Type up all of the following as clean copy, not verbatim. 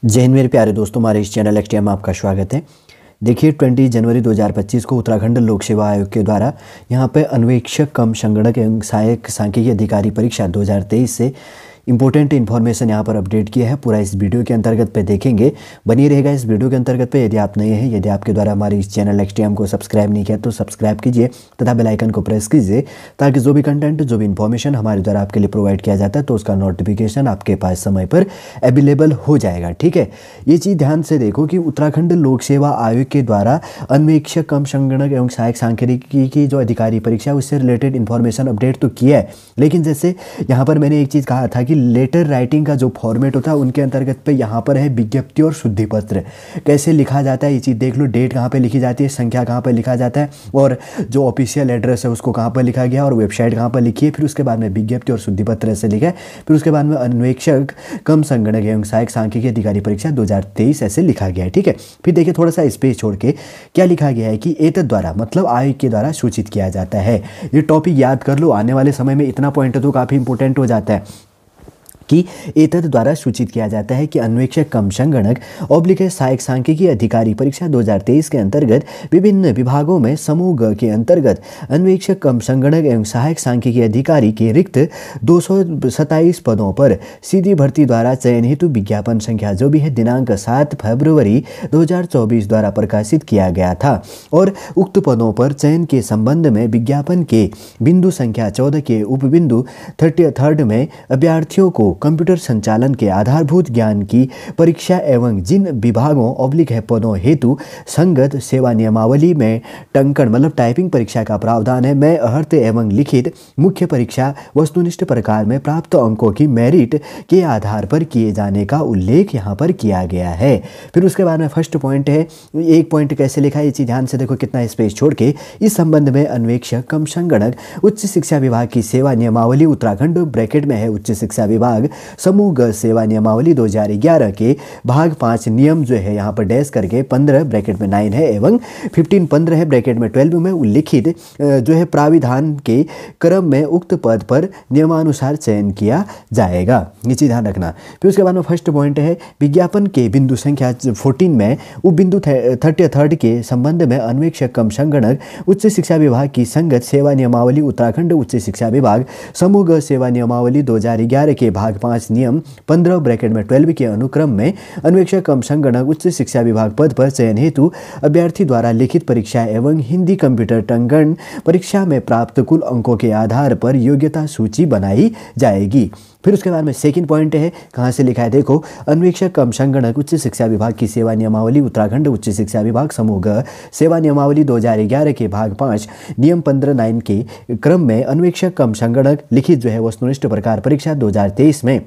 जय हिंद मेरे प्यारे दोस्तों, हमारे इस चैनल एक्सटीएम में आपका स्वागत है। देखिए 20 जनवरी 2025 को उत्तराखंड लोक सेवा आयोग के द्वारा यहाँ पे अन्वेक्षक कम संगणक एवं सहायक सांख्यिकी अधिकारी परीक्षा 2023 से इंपॉर्टेंट इन्फॉर्मेशन यहाँ पर अपडेट किया है। पूरा इस वीडियो के अंतर्गत पे देखेंगे, बनी रहेगा इस वीडियो के अंतर्गत पे। यदि आप नए हैं, यदि आपके द्वारा हमारे इस चैनल एक्सटीएम को सब्सक्राइब नहीं किया तो सब्सक्राइब कीजिए तथा बेल आइकन को प्रेस कीजिए, ताकि जो भी कंटेंट, जो भी इन्फॉर्मेशन हमारे द्वारा आपके लिए प्रोवाइड किया जाता है तो उसका नोटिफिकेशन आपके पास समय पर अवेलेबल हो जाएगा। ठीक है, ये चीज़ ध्यान से देखो कि उत्तराखंड लोक सेवा आयोग के द्वारा अन्वेक्षक कम संगणक एवं सहायक सांख्यिकी की जो अधिकारी परीक्षा है उससे रिलेटेड इन्फॉर्मेशन अपडेट तो किया है, लेकिन जैसे यहाँ पर मैंने एक चीज़ कहा था कि लेटर राइटिंग का जो फॉर्मेट होता है उनके अंतर्गत पे यहाँ पर है विज्ञप्ति और शुद्धि पत्र। कैसे लिखा जाता है ये चीज़ देख लो। डेट कहाँ पे लिखी जाती है, संख्या कहाँ पे लिखा जाता है, और जो ऑफिशियल एड्रेस है उसको कहाँ पर लिखा गया और वेबसाइट कहाँ पर लिखी है। फिर उसके बाद में विज्ञप्ति और शुद्धि पत्र ऐसे लिखा है। फिर उसके बाद में अन्वेक्षक कम संगणक एवं सहायक सांख्यिकी अधिकारी परीक्षा 2023 ऐसे लिखा गया है। ठीक है, फिर देखिए थोड़ा सा स्पेस छोड़ के क्या लिखा गया है कि एतद द्वारा मतलब आयोग के द्वारा सूचित किया जाता है। ये टॉपिक याद कर लो, आने वाले समय में इतना पॉइंट तो काफ़ी इंपॉर्टेंट हो जाता है कि एतद द्वारा सूचित किया जाता है कि अन्वेक्षक कम संगणक ऑब्लिक सहायक सांख्यिकी अधिकारी परीक्षा 2023 के अंतर्गत विभिन्न विभागों में समूह ग के अंतर्गत अन्वेक्षक कम संगणक एवं सहायक सांख्यिकी अधिकारी के रिक्त 227 पदों पर सीधी भर्ती द्वारा चयन हेतु विज्ञापन संख्या जो भी है दिनांक 7 फरवरी 2024 द्वारा प्रकाशित किया गया था, और उक्त पदों पर चयन के संबंध में विज्ञापन के बिंदु संख्या 14 के उपबिंदु 33 में अभ्यर्थियों को कंप्यूटर संचालन के आधारभूत ज्ञान की परीक्षा एवं जिन विभागों ऑब्लिक है पदों हेतु संगत सेवा नियमावली में टंकण मतलब टाइपिंग परीक्षा का प्रावधान है, में अर्थ एवं लिखित मुख्य परीक्षा वस्तुनिष्ठ प्रकार में प्राप्त अंकों की मेरिट के आधार पर किए जाने का उल्लेख यहाँ पर किया गया है। फिर उसके बाद में फर्स्ट पॉइंट है, एक पॉइंट कैसे लिखा है ये चीज़ ध्यान से देखो, कितना स्पेस छोड़ के। इस संबंध में अन्वेक्षक कम संगणक उच्च शिक्षा विभाग की सेवा नियमावली उत्तराखंड ब्रैकेट में है उच्च शिक्षा विभाग समूह ग सेवा नियमावली 2011 के भाग 5 नियम जो है यहाँ पर डैश करके 15 ब्रैकेट में 9 है एवं 15 है ब्रैकेट में 12 में उल्लिखित जो है प्राविधान के क्रम में उक्त पद पर नियमानुसार चयन किया जाएगा। ये चीज़ ध्यान रखना। फिर उसके बाद में फर्स्ट पॉइंट है, विज्ञापन के बिंदु संख्या 14 में उपबिंदु 33 के संबंध में अन्वेक्षक कम संगणक उच्च शिक्षा विभाग की संगत सेवा नियमावली उत्तराखंड उच्च शिक्षा विभाग समूह ग सेवा नियमावली 2011 के भाग 5 नियम 15 ब्रैकेट में 12 के अनुक्रम में अन्वेक्षक कम संगणक उच्च शिक्षा विभाग पद पर चयन हेतु अभ्यर्थी द्वारा लिखित परीक्षा एवं हिंदी कंप्यूटर टंकण परीक्षा में प्राप्त कुल अंकों के आधार पर योग्यता सूची बनाई जाएगी। फिर उसके बाद में सेकंड पॉइंट है, कहाँ से लिखा है देखो, अन्वेक्षक कम संगणक उच्च शिक्षा विभाग की सेवा नियमावली उत्तराखंड उच्च शिक्षा विभाग समूह ग सेवा नियमावली 2011 के भाग 5 नियम 15(9) के क्रम में अन्वेक्षक कम संगणक लिखित जो है वस्तुनिष्ठ प्रकार परीक्षा 2023 में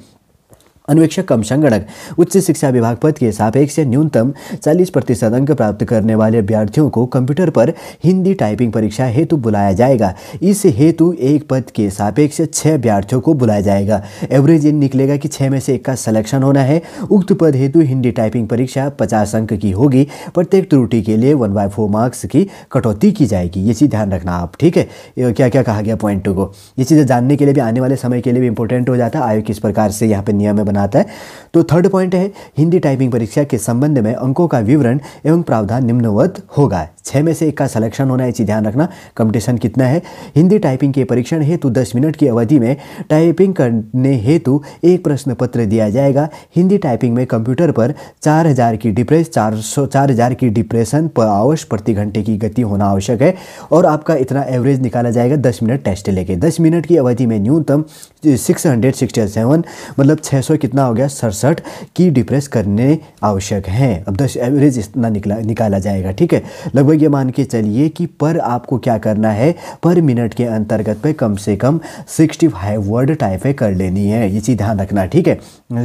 अन्वेक्षक कम संगणक उच्च शिक्षा विभाग पद के सापेक्ष न्यूनतम 40% अंक प्राप्त करने वाले अभ्यर्थियों को कंप्यूटर पर हिंदी टाइपिंग परीक्षा हेतु बुलाया जाएगा। इस हेतु एक पद के सापेक्ष 6 अभ्यर्थियों को बुलाया जाएगा। एवरेज इन निकलेगा कि 6 में से 1 का सिलेक्शन होना है। उक्त पद हेतु हिंदी टाइपिंग परीक्षा 50 अंक की होगी। प्रत्येक त्रुटि के लिए 1/4 मार्क्स की कटौती की जाएगी। ये चीज़ ध्यान रखना आप। ठीक है, क्या क्या कहा गया पॉइंट को, ये चीज़ें जानने के लिए भी आने वाले समय के लिए भी इंपॉर्टेंट हो जाता है। आयोग किस प्रकार से यहाँ पर नियम बनाता है। तो थर्ड पॉइंट है, हिंदी टाइपिंग परीक्षा के संबंध में अंकों का विवरण एवं प्रावधान निम्नवत होगा। 6 में से 1 का सिलेक्शन होना है, चीज़ ध्यान रखना। कंपटीशन कितना है, हिंदी टाइपिंग के परीक्षण हेतु 10 मिनट की अवधि में टाइपिंग करने हेतु एक प्रश्न पत्र दिया जाएगा। हिंदी टाइपिंग में कंप्यूटर पर 4000 की डिप्रेशन पर आवर्स प्रति घंटे की गति होना आवश्यक है, और आपका इतना एवरेज निकाला जाएगा 10 मिनट टेस्ट लेके। 10 मिनट की अवधि में न्यूनतम 667 मतलब 600 कितना हो गया 67 की डिप्रेस करने आवश्यक हैं। अब 10 एवरेज इतना निकाला जाएगा। ठीक है, लगभग ये मान के चलिए कि पर आपको क्या करना है, पर मिनट के अंतर्गत पे कम से कम 65 वर्ड टाइप कर लेनी है। ये चीज़ ध्यान रखना। ठीक है,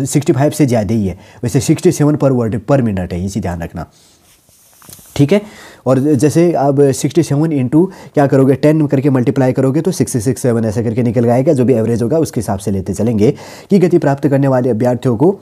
65 से ज़्यादा ही है, वैसे 67 पर वर्ड पर मिनट है, ये चीज़ ध्यान रखना। ठीक है, और जैसे आप 67 इंटू क्या करोगे 10 करके मल्टीप्लाई करोगे तो 667 ऐसे करके निकल आएगा। जो भी एवरेज होगा उसके हिसाब से लेते चलेंगे कि गति प्राप्त करने वाले अभ्यर्थियों को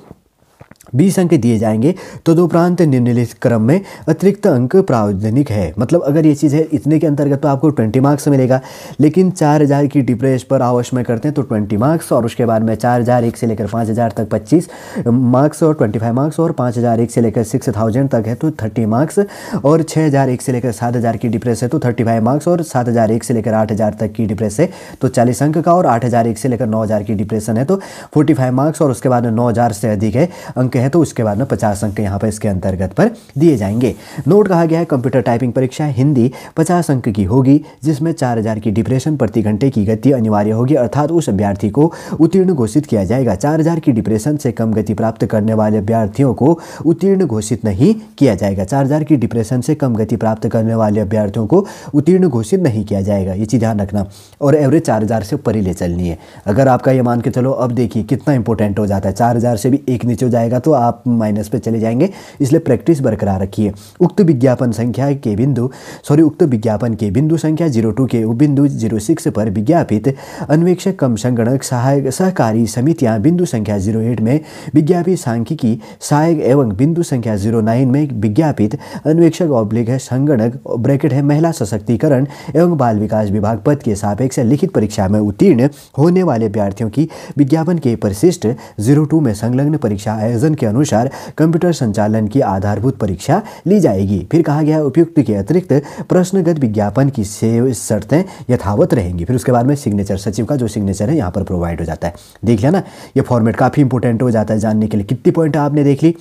20 अंक दिए जाएंगे। तदुपरांत निम्नलिखित क्रम में अतिरिक्त अंक प्रावधानिक है। मतलब अगर ये चीज़ है इतने के अंतर्गत तो आपको 20 मार्क्स मिलेगा, लेकिन 4000 की डिप्रेस पर आवर्स में करते हैं तो 20 मार्क्स, और उसके बाद में 4001 से लेकर 5000 तक 25 मार्क्स और 25 मार्क्स, और 5001 से लेकर 6000 तक है तो 30 मार्क्स, और 6001 से लेकर 7000 की डिप्रेस है तो 35 मार्क्स, और 7001 से लेकर 8000 तक की डिप्रेस है तो 40 अंक का, और 8001 से लेकर 9000 की डिप्रेशन है तो 45 मार्क्स, और उसके बाद 9000 से अधिक है अंक है तो उसके बाद में 50 अंक यहाँ पर इसके अंतर्गत पर दिए जाएंगे। नोट कहा गया है कंप्यूटर टाइपिंग परीक्षा हिंदी 50 अंक की होगी, जिसमें 4000 की डिप्रेशन प्रति घंटे की गति अनिवार्य होगी, अर्थात उस अभ्यर्थी को उत्तीर्ण घोषित किया जाएगा। 4000 की डिप्रेशन से कम गति प्राप्त करने वाले अभ्यर्थियों को उत्तीर्ण घोषित नहीं किया जाएगा। 4000 की डिप्रेशन से कम गति प्राप्त करने वाले अभ्यर्थियों को उत्तीर्ण घोषित नहीं किया जाएगा, ये चीज़ ध्यान रखना। और एवरेज 4000 से ऊपर ही ले चलनी है। अगर आपका ये मान के चलो, अब देखिए कितना इंपॉर्टेंट हो जाता है, 4000 से भी एक नीचे हो जाएगा तो आप माइनस पे चले जाएंगे, इसलिए प्रैक्टिस बरकरार रखिए। उक्त विज्ञापन के बिंदु संख्या 02 के बिंदु 06 पर विज्ञापित अन्वेक्षक कम संगणक सहायक सहकारी समितियां बिंदु संख्या 08 में विज्ञापित सांख्यिकी सहायक एवं बिंदु संख्या 09 में विज्ञापित अन्वेक्षक ऑब्लिक है संगणक ब्रैकेट है महिला सशक्तिकरण एवं बाल विकास विभाग पद के सापेक्ष लिखित परीक्षा में उत्तीर्ण होने वाले अभ्यर्थियों की विज्ञापन के परिशिष्ट 02 में संलग्न परीक्षा आयोजन के अनुसार कंप्यूटर संचालन की आधारभूत परीक्षा ली जाएगी। फिर कहा गया उपयुक्त के अतिरिक्त प्रश्नगत विज्ञापन की शर्तें यथावत रहेंगी। फिर उसके बाद में सिग्नेचर, सचिव का जो सिग्नेचर है यहाँ पर प्रोवाइड हो जाता है। देख लिया ना, ये फॉर्मेट काफ़ी इंपॉर्टेंट हो जाता है जानने के लिए। कितनी पॉइंट आपने देख ली।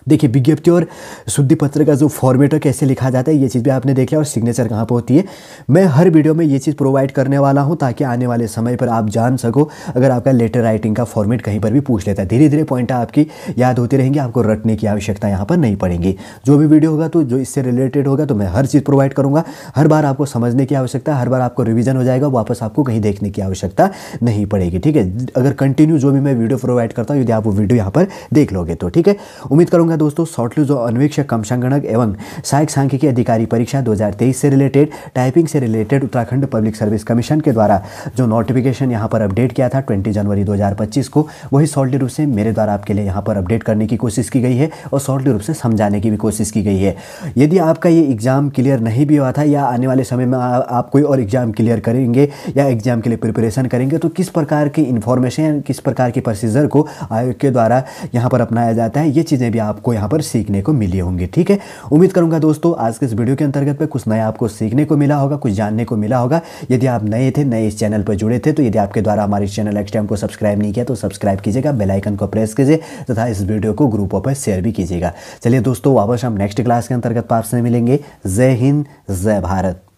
देखिए विज्ञप्ति और शुद्धि पत्र का जो फॉर्मेट है कैसे लिखा जाता है ये चीज़ भी आपने देख लिया, और सिग्नेचर कहाँ पर होती है। मैं हर वीडियो में ये चीज़ प्रोवाइड करने वाला हूँ ताकि आने वाले समय पर आप जान सको। अगर आपका लेटर राइटिंग का फॉर्मेट कहीं पर भी पूछ लेता है, धीरे धीरे पॉइंट आपकी याद होती रहेंगी, आपको रटने की आवश्यकता यहाँ पर नहीं पड़ेगी। जो भी वीडियो होगा तो जो इससे रिलेटेड होगा तो मैं हर चीज़ प्रोवाइड करूँगा। हर बार आपको समझने की आवश्यकता, हर बार आपको रिविजन हो जाएगा, वापस आपको कहीं देखने की आवश्यकता नहीं पड़ेगी। ठीक है, अगर कंटिन्यू जो भी मैं वीडियो प्रोवाइड करता हूँ यदि आप वो वीडियो यहाँ पर देख लोगे तो ठीक है। उम्मीद करूँगा दोस्तों शॉर्टली जो अन्वेक्षक कम संगणक एवं सहायक सांख्यिकी अधिकारी परीक्षा 2023 से रिलेटेड, टाइपिंग से related Uttarakhand public service commission के द्वारा जो नोटिफिकेशन यहाँ पर अपडेट किया था 20 जनवरी 2025 को, वही शॉर्टली रूप से मेरे द्वारा आपके लिए यहाँ पर अपडेट करने की कोशिश की गई है और शॉर्टली रूप से समझाने की भी कोशिश की गई है। यदि आपका ये एग्जाम क्लियर नहीं भी हुआ था या आने वाले समय में आप कोई और एग्जाम क्लियर करेंगे या एग्जाम के लिए प्रिपरेशन करेंगे तो किस प्रकार की इन्फॉर्मेशन, किस प्रकार की प्रोसीजर को आयोग के द्वारा यहाँ पर अपनाया जाता है, ये चीज़ें भी आपको यहाँ पर सीखने को मिली होंगी। ठीक है, उम्मीद करूंगा दोस्तों आज के इस वीडियो के अंतर्गत पे कुछ नया आपको सीखने को मिला होगा, कुछ जानने को मिला होगा। यदि आप नए इस चैनल पर जुड़े थे तो यदि आपके द्वारा हमारे चैनल एक्सट्रीम को सब्सक्राइब नहीं किया तो सब्सक्राइब कीजिएगा, बेल आइकन को प्रेस कीजिए तथा इस वीडियो को ग्रुपों पर शेयर भी कीजिएगा। चलिए दोस्तों, वापस हम नेक्स्ट क्लास के अंतर्गत आपसे मिलेंगे। जय हिंद, जय भारत।